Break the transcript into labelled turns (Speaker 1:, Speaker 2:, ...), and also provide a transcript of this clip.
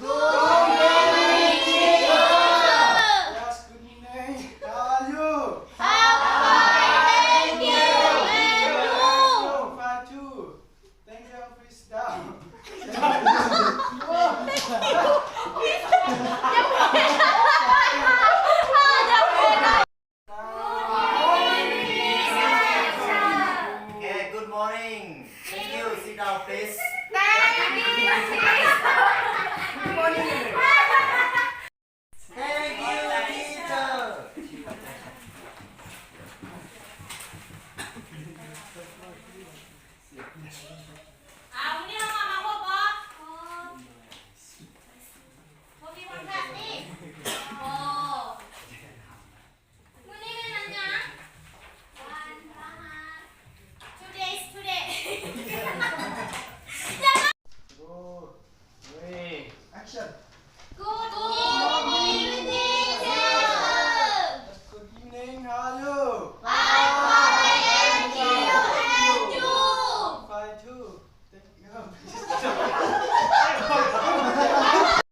Speaker 1: Yes, good evening. How are you?
Speaker 2: Thank you.
Speaker 1: Oh, fine too. Thank you, please down.
Speaker 3: Okay, good morning. Thank you. Sit down, please. Thank you, teacher.
Speaker 1: Good. Three. Action.
Speaker 2: Good
Speaker 1: evening,
Speaker 2: teacher.
Speaker 1: Yes, good evening. How are you?
Speaker 2: Thank you.
Speaker 1: Fine too. Thank you. Please